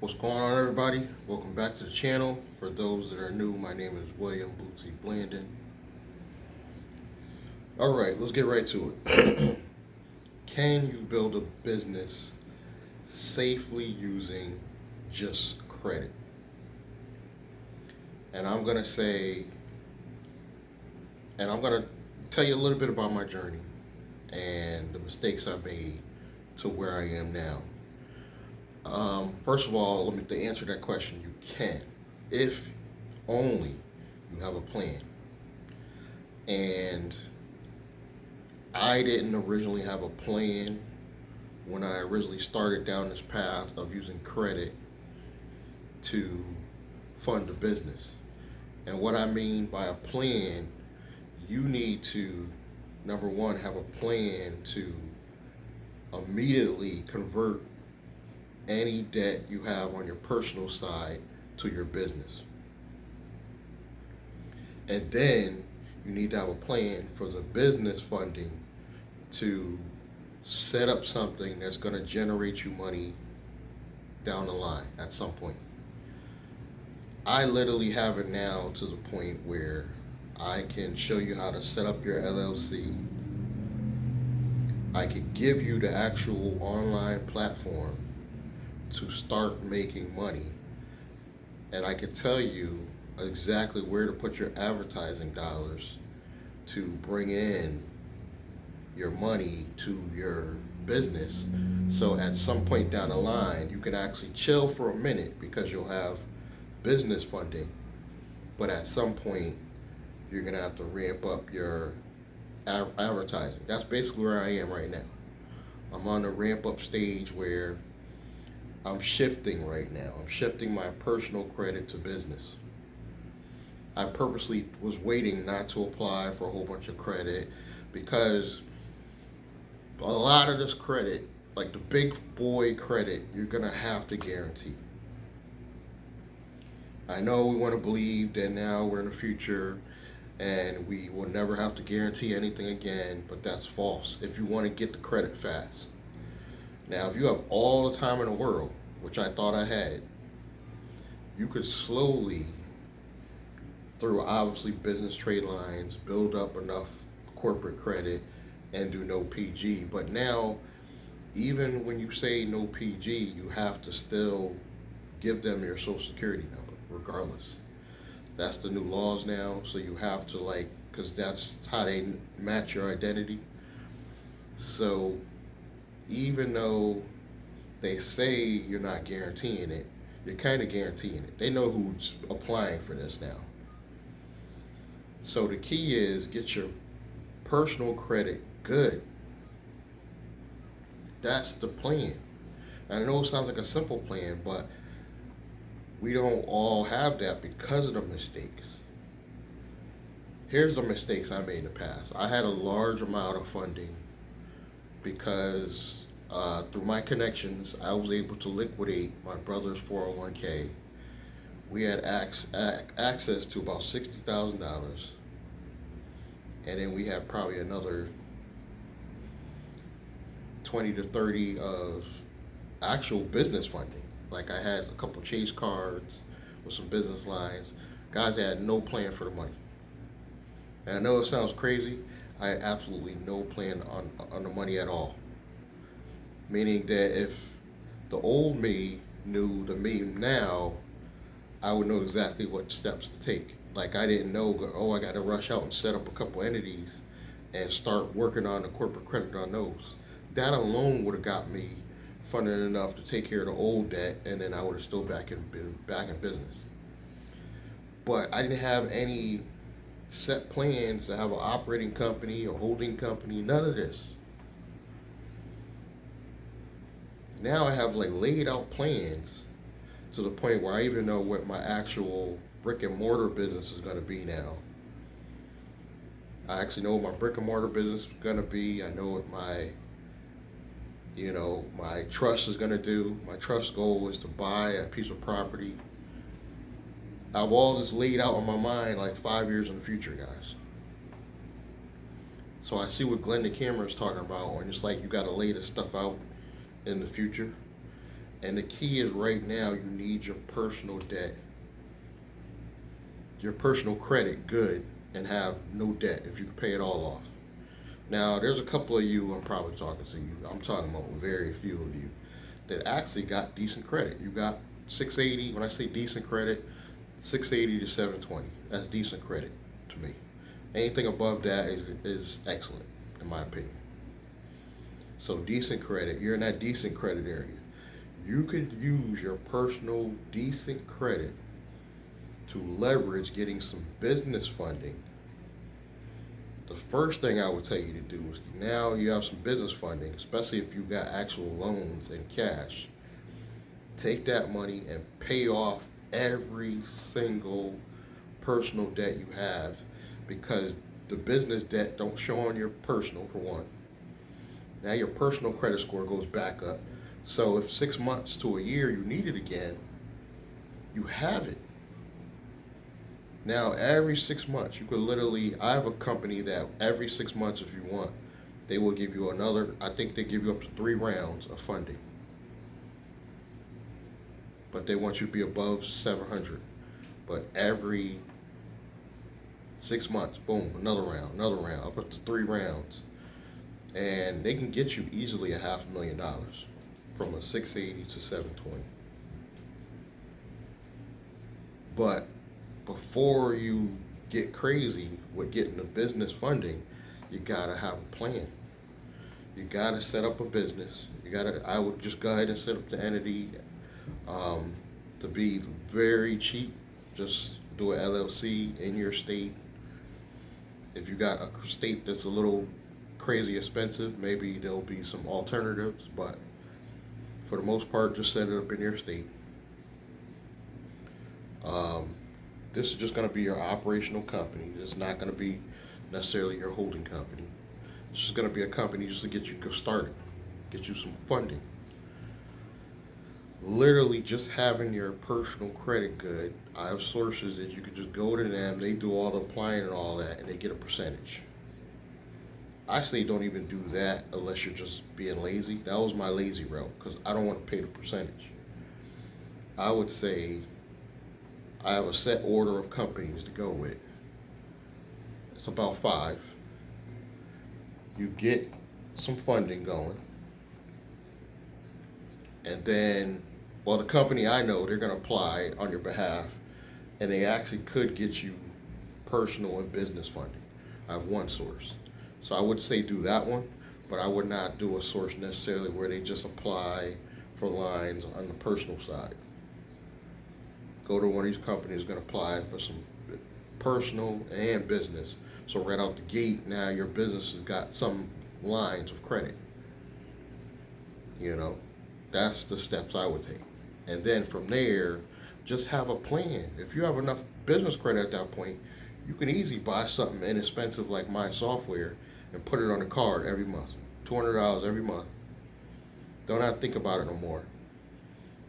What's going on, everybody? Welcome back to the channel. For those that are new, my name is William Bootsy Blandon. All right, let's get right to it. Can you build a business safely using just credit? And I'm gonna say, and I'm gonna tell you a little bit about my journey and the mistakes I've made to where I am now. First of all, let me to answer that question. You can, if only you have a plan. And I didn't originally have a plan when I originally started down this path of using credit to fund a business. And what I mean by a plan, you need to, number one, have a plan to immediately convert any debt you have on your personal side to your business. And then you need to have a plan for the business funding to set up something that's going to generate you money down the line at some point. I literally have it now to the point where I can show you how to set up your LLC. I could give you the actual online platform to start making money. And I could tell you exactly where to put your advertising dollars to bring in your money to your business. So at some point down the line, you can actually chill for a minute because you'll have business funding. But at some point, you're going to have to ramp up your advertising. That's basically where I am right now. I'm on the ramp up stage where I'm shifting right now. I'm shifting my personal credit to business. I purposely was waiting not to apply for a whole bunch of credit because a lot of this credit, like the big boy credit, you're going to have to guarantee. I know we want to believe that now we're in the future and we will never have to guarantee anything again, but that's false if you want to get the credit fast. Now, if you have all the time in the world, which I thought I had, you could slowly, through obviously business trade lines, build up enough corporate credit and do no PG. But now, even when you say no PG, you have to still give them your social security number, regardless. That's the new laws now, so you have to because that's how they match your identity. So even though they say you're not guaranteeing it, you're kind of guaranteeing it. They know who's applying for this now. So the key is get your personal credit good. That's the plan. And I know it sounds like a simple plan, but we don't all have that because of the mistakes. Here's the mistakes I made in the past. I had a large amount of funding because through my connections, I was able to liquidate my brother's 401k. We had access to about $60,000, and then we had probably another 20 to 30 of actual business funding. Like I had a couple Chase cards with some business lines. Guys had no plan for the money. And I know it sounds crazy. I had absolutely no plan on the money at all. Meaning that if the old me knew the me now, I would know exactly what steps to take. Like I didn't know, oh, I got to rush out and set up a couple entities and start working on the corporate credit on those. That alone would have got me funding enough to take care of the old debt, and then I would have still back in business. But I didn't have any set plans to have an operating company or holding company, none of this. Now I have laid out plans to the point where I even know what my actual brick and mortar business is going to be now. I actually know what my brick and mortar business is going to be. I know what my trust is going to do. My trust goal is to buy a piece of property. I've all this laid out in my mind like 5 years in the future, guys. So I see what Glenn the Camera is talking about, and it's like you got to lay this stuff out in the future. And the key is right now you need your personal debt, your personal credit good, and have no debt if you can pay it all off. Now, there's a couple of you, I'm probably talking to you, I'm talking about very few of you, that actually got decent credit. You got 680, when I say decent credit, 680 to 720. That's decent credit to me. Anything above that is excellent, in my opinion. So, decent credit, you're in that decent credit area. You could use your personal decent credit to leverage getting some business funding. The first thing I would tell you to do is now you have some business funding, especially if you got actual loans and cash. Take that money and pay off every single personal debt you have, because the business debt don't show on your personal, for one. Now your personal credit score goes back up. So if 6 months to a year you need it again, you have it. Now, every 6 months, you could literally, I have a company that every 6 months, if you want, they will give you another, I think they give you up to 3 rounds of funding. But they want you to be above 700. But every 6 months, boom, another round, up to 3 rounds. And they can get you easily $500,000 from a 680 to 720. But before you get crazy with getting the business funding, you gotta have a plan. You gotta set up a business. I would just go ahead and set up the entity, to be very cheap. Just do an LLC in your state. If you got a state that's a little crazy expensive, maybe there'll be some alternatives, but for the most part, just set it up in your state. This is just going to be your operational company. It's not going to be necessarily your holding company. It's just going to be a company just to get you started, get you some funding. Literally just having your personal credit good. I have sources that you could just go to them, they do all the applying and all that, and they get a percentage. I say don't even do that unless you're just being lazy. That was my lazy route because I don't want to pay the percentage. I would say I have a set order of companies to go with. It's about 5. You get some funding going, and then, well, the company I know, they're going to apply on your behalf, and they actually could get you personal and business funding. I have one source. So I would say do that one, but I would not do a source necessarily where they just apply for lines on the personal side. Go to one of these companies going to apply for some personal and business. So right out the gate, now your business has got some lines of credit. You know, that's the steps I would take. And then from there, just have a plan. If you have enough business credit at that point, you can easily buy something inexpensive like my software and put it on a card every month. $200 every month. Don't have to think about it no more.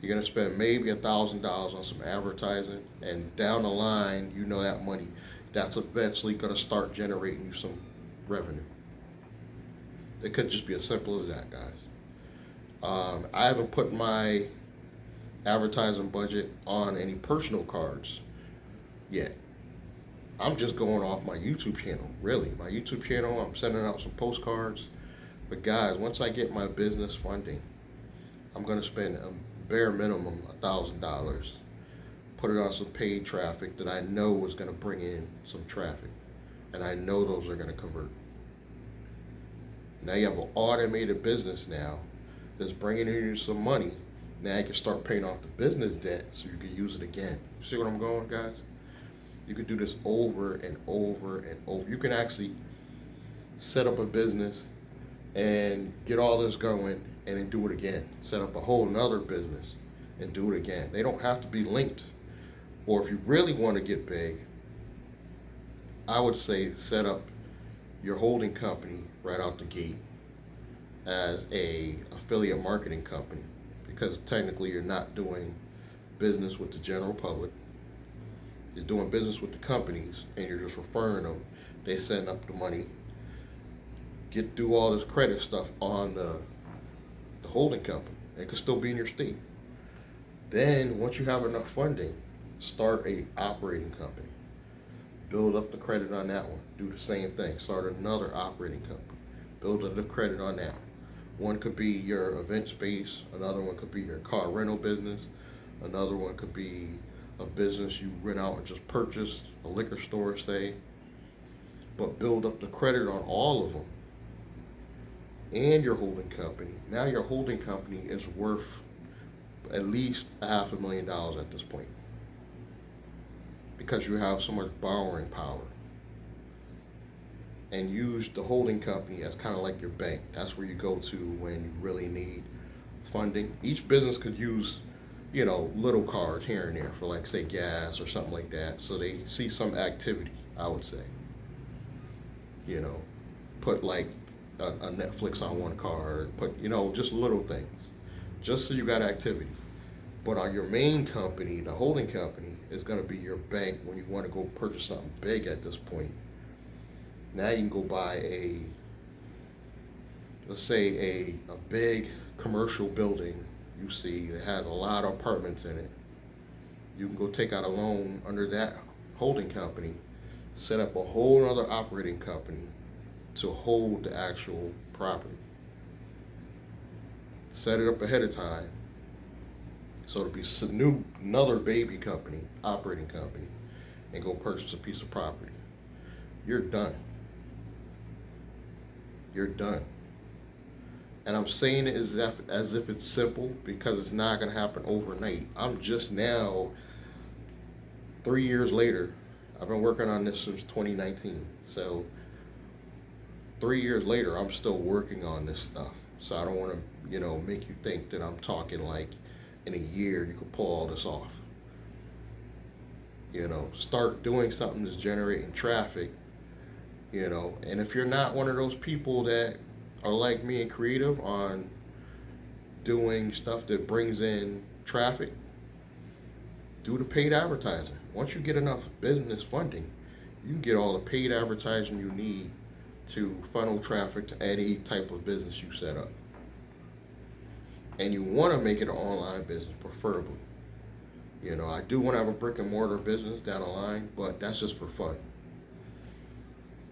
You're gonna spend maybe $1,000 on some advertising, and down the line, you know that money, that's eventually gonna start generating you some revenue. It could just be as simple as that, guys. I haven't put my advertising budget on any personal cards yet. I'm just going off my YouTube channel, really. My YouTube channel, I'm sending out some postcards. But guys, once I get my business funding, I'm gonna spend a bare minimum $1,000. Put it on some paid traffic that I know is gonna bring in some traffic. And I know those are gonna convert. Now you have an automated business now that's bringing in you some money. Now you can start paying off the business debt so you can use it again. See where I'm going, guys? You could do this over and over and over. You can actually set up a business and get all this going and then do it again. Set up a whole nother business and do it again. They don't have to be linked. Or if you really want to get big, I would say set up your holding company right out the gate as a affiliate marketing company, because technically you're not doing business with the general public. You're doing business with the companies and you're just referring them. They send up the money. Do all this credit stuff on the holding company. It could still be in your state. Then once you have enough funding, start a operating company. Build up the credit on that one. Do the same thing. Start another operating company. Build up the credit on that. One could be your event space. Another one could be your car rental business. Another one could be a business you rent out and just purchase, a liquor store, say. But build up the credit on all of them and your holding company. Now your holding company is worth at least $500,000 at this point because you have so much borrowing power. And use the holding company as kind of like your bank. That's where you go to when you really need funding. Each business could use, little cards here and there for, like, say, gas or something like that. So they see some activity, I would say. Put like a Netflix on one card, put, just little things, just so you got activity. But on your main company, the holding company, is going to be your bank when you want to go purchase something big at this point. Now you can go buy let's say a big commercial building you see that has a lot of apartments in it. You can go take out a loan under that holding company, set up a whole other operating company to hold the actual property. Set it up ahead of time so it'll be another baby company, operating company, and go purchase a piece of property. You're done. You're done. And I'm saying it as if it's simple because it's not going to happen overnight. I'm just now, 3 years later, I've been working on this since 2019. So 3 years later, I'm still working on this stuff. So I don't want to, make you think that I'm talking like in a year you could pull all this off. Start doing something that's generating traffic. And if you're not one of those people that are like me and creative on doing stuff that brings in traffic, do the paid advertising. Once you get enough business funding, you can get all the paid advertising you need to funnel traffic to any type of business you set up. And you want to make it an online business, preferably. I do want to have a brick and mortar business down the line, but that's just for fun.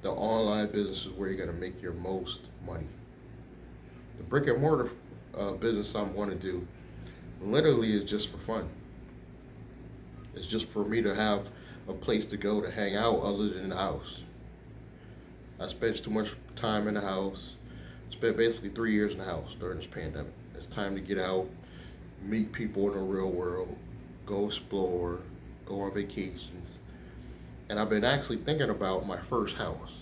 The online business is where you're going to make your most money. The brick and mortar business I want to do literally is just for fun. It's just for me to have a place to go to hang out other than the house. I spent too much time in the house. Spent basically 3 years in the house during this pandemic. It's time to get out, meet people in the real world, go explore, go on vacations. And I've been actually thinking about my first house.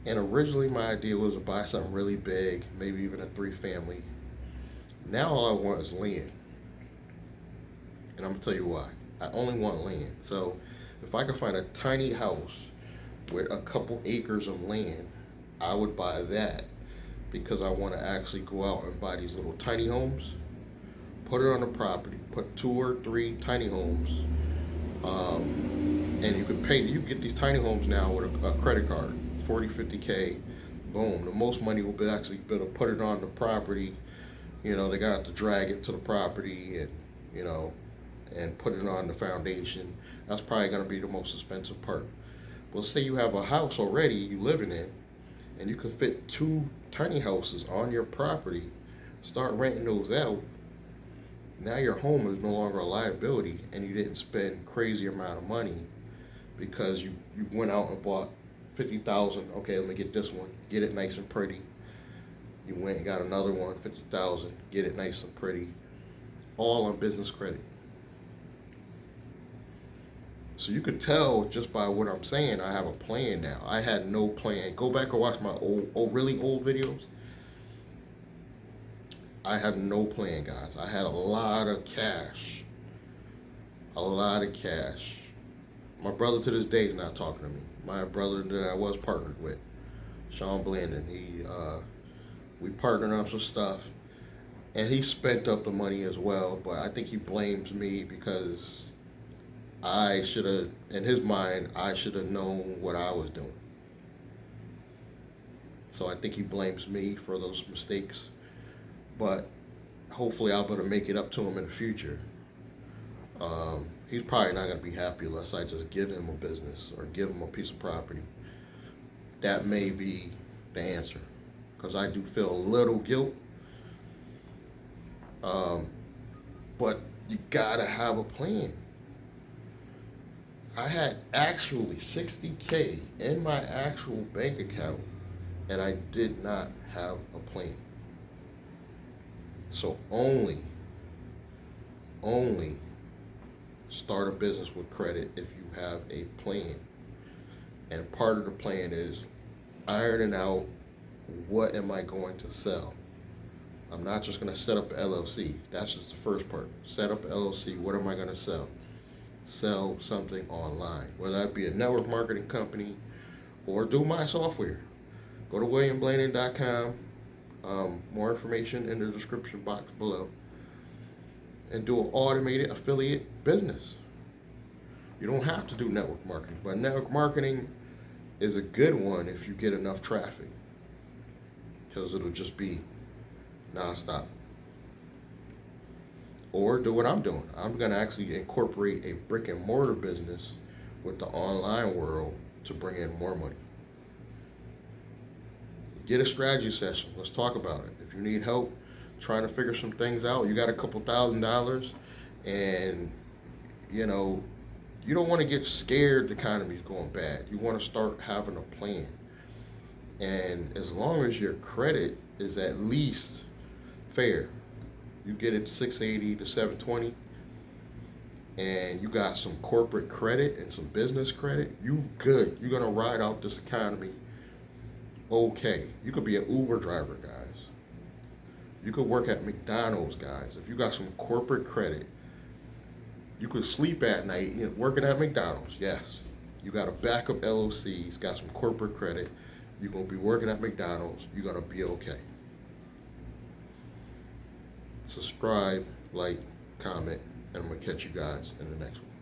And originally my idea was to buy something really big, maybe even a 3-family. Now all I want is land. And I'm gonna tell you why. I only want land. So if I could find a tiny house with a couple acres of land, I would buy that because I want to actually go out and buy these little tiny homes, put it on the property, put 2 or 3 tiny homes, and you could get these tiny homes now with a credit card, 40, 50K, boom. The most money will be actually be able to put it on the property. They got to drag it to the property and put it on the foundation. That's probably going to be the most expensive part. Well, say you have a house already you living in, and you could fit 2 tiny houses on your property, start renting those out. Now your home is no longer a liability, and you didn't spend crazy amount of money because you went out and bought 50,000. Okay, let me get this one, get it nice and pretty. You went and got another one, 50,000, get it nice and pretty, all on business credit. So you could tell just by what I'm saying, I have a plan now. I had no plan. Go back and watch my really old videos. I had no plan, guys. I had a lot of cash. A lot of cash. My brother to this day is not talking to me. My brother that I was partnered with, Sean Blandon, we partnered on some stuff, and he spent up the money as well, but I think he blames me because I should have, in his mind, I should have known what I was doing. So I think he blames me for those mistakes. But hopefully I'll be able to make it up to him in the future. He's probably not going to be happy unless I just give him a business or give him a piece of property. That may be the answer, because I do feel a little guilt. Um, but you gotta have a plan. I had actually 60K in my actual bank account, and I did not have a plan. So only start a business with credit if you have a plan. And part of the plan is ironing out, what am I going to sell? I'm not just going to set up an LLC. That's just the first part. Set up an LLC. What am I going to sell? Sell something online, whether that be a network marketing company or do my software. Go to williamblaney.com. More information in the description box below. And do an automated affiliate business. You don't have to do network marketing, but network marketing is a good one if you get enough traffic, because it'll just be nonstop. Or do what I'm doing. I'm going to actually incorporate a brick and mortar business with the online world to bring in more money. Get a strategy session. Let's talk about it. If you need help trying to figure some things out, you got a couple $1,000s, and you know, you don't want to get scared the economy's going bad. You want to start having a plan. And as long as your credit is at least fair, you get it 680 to 720, and you got some corporate credit and some business credit, you good. You're gonna ride out this economy okay. You could be an Uber driver, guys. You could work at McDonald's, guys. If you got some corporate credit, you could sleep at night, working at McDonald's. Yes, you got a backup LLCs, got some corporate credit. You're gonna be working at McDonald's. You're gonna be okay. Subscribe, like, comment, and I'm gonna catch you guys in the next one.